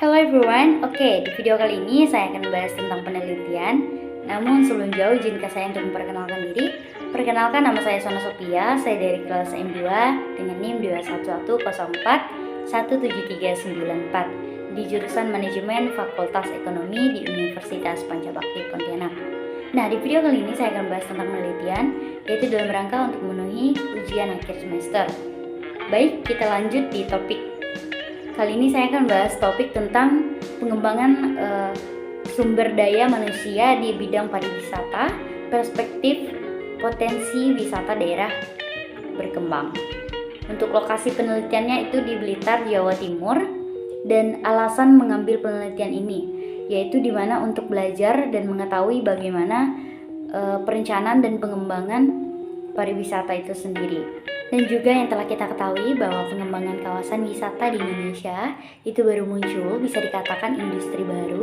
Hello everyone, oke di video kali ini saya akan membahas tentang penelitian. Namun sebelum jauh izinkan saya untuk memperkenalkan diri. Perkenalkan, nama saya Sona Sophia, saya dari kelas M2 dengan NIM 21104-17394 di jurusan Manajemen Fakultas Ekonomi di Universitas Pancabakti Pontianak. Nah, di video kali ini saya akan membahas tentang penelitian, yaitu dalam rangka untuk memenuhi ujian akhir semester. Baik, kita lanjut di topik. Kali ini saya akan bahas topik tentang pengembangan sumber daya manusia di bidang pariwisata, perspektif potensi wisata daerah berkembang. Untuk lokasi penelitiannya itu di Blitar, Jawa Timur, dan alasan mengambil penelitian ini yaitu di mana untuk belajar dan mengetahui bagaimana perencanaan dan pengembangan pariwisata itu sendiri. Dan juga yang telah kita ketahui bahwa pengembangan kawasan wisata di Indonesia itu baru muncul, bisa dikatakan industri baru.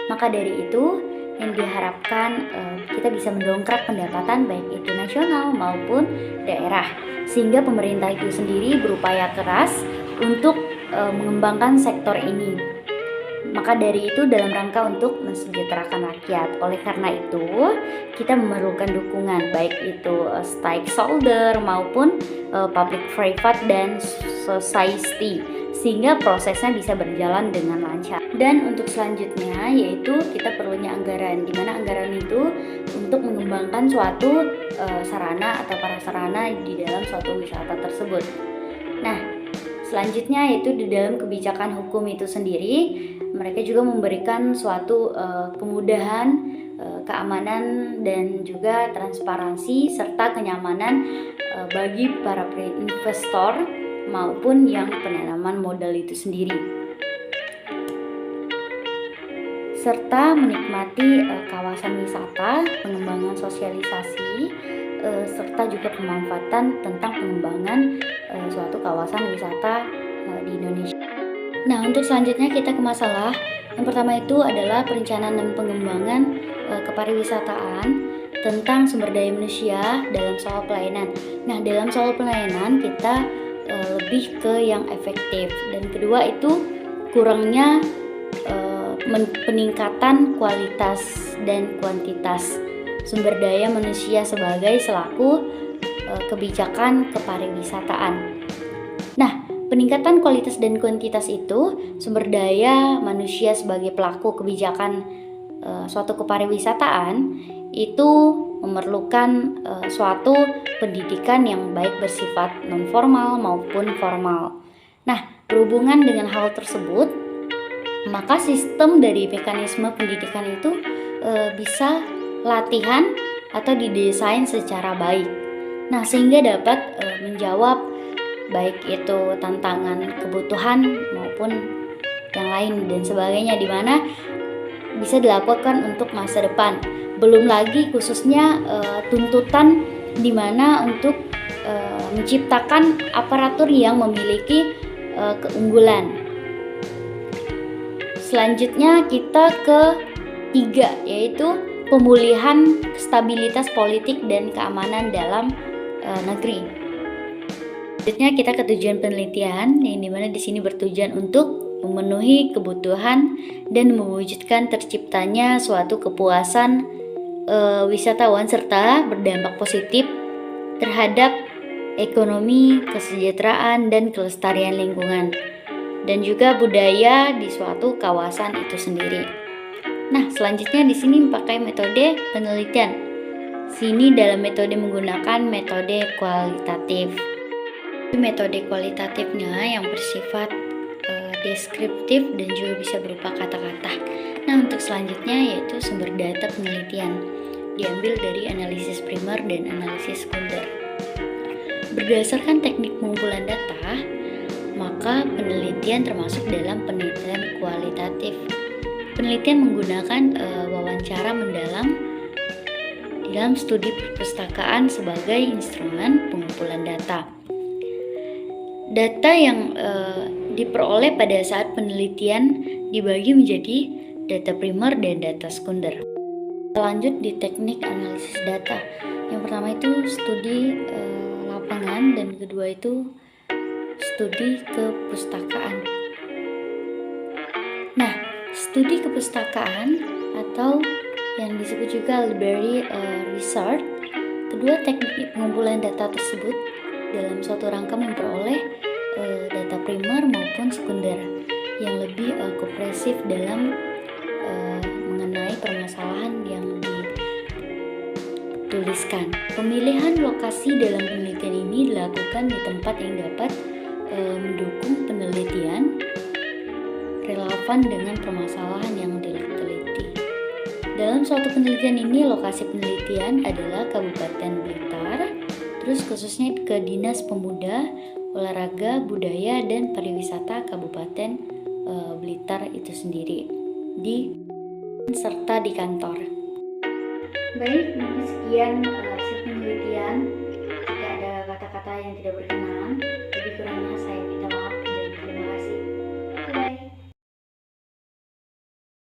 Maka dari itu yang diharapkan kita bisa mendongkrak pendapatan baik itu nasional maupun daerah, sehingga pemerintah itu sendiri berupaya keras untuk mengembangkan sektor ini. Maka dari itu dalam rangka untuk mensejahterakan rakyat. Oleh karena itu kita memerlukan dukungan baik itu stakeholder maupun public private dan society, sehingga prosesnya bisa berjalan dengan lancar. Dan untuk selanjutnya yaitu kita perlunya anggaran, di mana anggaran itu untuk mengembangkan suatu sarana atau prasarana di dalam suatu wisata tersebut. Nah, selanjutnya yaitu di dalam kebijakan hukum itu sendiri, mereka juga memberikan suatu kemudahan, keamanan dan juga transparansi serta kenyamanan bagi para investor maupun yang penanaman modal itu sendiri, serta menikmati kawasan wisata, pengembangan sosialisasi, serta juga pemanfaatan tentang pengembangan suatu kawasan wisata di Indonesia. Nah, untuk selanjutnya kita ke masalah yang pertama itu adalah perencanaan dan pengembangan kepariwisataan tentang sumber daya manusia dalam soal pelayanan. Nah, dalam soal pelayanan kita lebih ke yang efektif, dan kedua itu kurangnya peningkatan kualitas dan kuantitas sumber daya manusia sebagai selaku kebijakan kepariwisataan. Nah, peningkatan kualitas dan kuantitas itu sumber daya manusia sebagai pelaku kebijakan suatu kepariwisataan itu memerlukan suatu pendidikan yang baik bersifat non formal maupun formal. Nah, berhubungan dengan hal tersebut, maka sistem dari mekanisme pendidikan itu bisa latihan atau didesain secara baik. Nah, sehingga dapat menjawab baik itu tantangan kebutuhan maupun yang lain dan sebagainya, di mana bisa dilakukan untuk masa depan. Belum lagi khususnya tuntutan di mana untuk menciptakan aparatur yang memiliki keunggulan. Selanjutnya kita ke 3, yaitu pemulihan stabilitas politik dan keamanan dalam negeri. Selanjutnya kita ke tujuan penelitian, yang dimana di sini bertujuan untuk memenuhi kebutuhan dan mewujudkan terciptanya suatu kepuasan wisatawan serta berdampak positif terhadap ekonomi, kesejahteraan dan kelestarian lingkungan dan juga budaya di suatu kawasan itu sendiri. Nah, selanjutnya di sini pakai metode penelitian. Sini dalam metode menggunakan metode kualitatif. Metode kualitatifnya yang bersifat deskriptif dan juga bisa berupa kata-kata. Nah, untuk selanjutnya yaitu sumber data penelitian, diambil dari analisis primer dan analisis sekunder. Berdasarkan teknik pengumpulan data, maka penelitian termasuk dalam penelitian kualitatif. Penelitian menggunakan wawancara mendalam dalam studi perpustakaan sebagai instrumen pengumpulan data. Data yang diperoleh pada saat penelitian dibagi menjadi data primer dan data sekunder. Lanjut di teknik analisis data. Yang pertama itu studi lapangan dan kedua itu studi kepustakaan. Nah, Studi kepustakaan atau yang disebut juga library research, kedua teknik pengumpulan data tersebut dalam suatu rangka memperoleh data primer maupun sekunder yang lebih komprehensif dalam mengenai permasalahan yang dituliskan. Pemilihan lokasi dalam penelitian ini dilakukan di tempat yang dapat mendukung penelitian relevan dengan permasalahan yang diteliti. Dalam suatu penelitian ini, lokasi penelitian adalah Kabupaten Blitar, terus khususnya ke Dinas Pemuda, Olahraga, Budaya, dan Pariwisata Kabupaten Blitar itu sendiri, serta di kantor. Baik, mungkin sekian hasil penelitian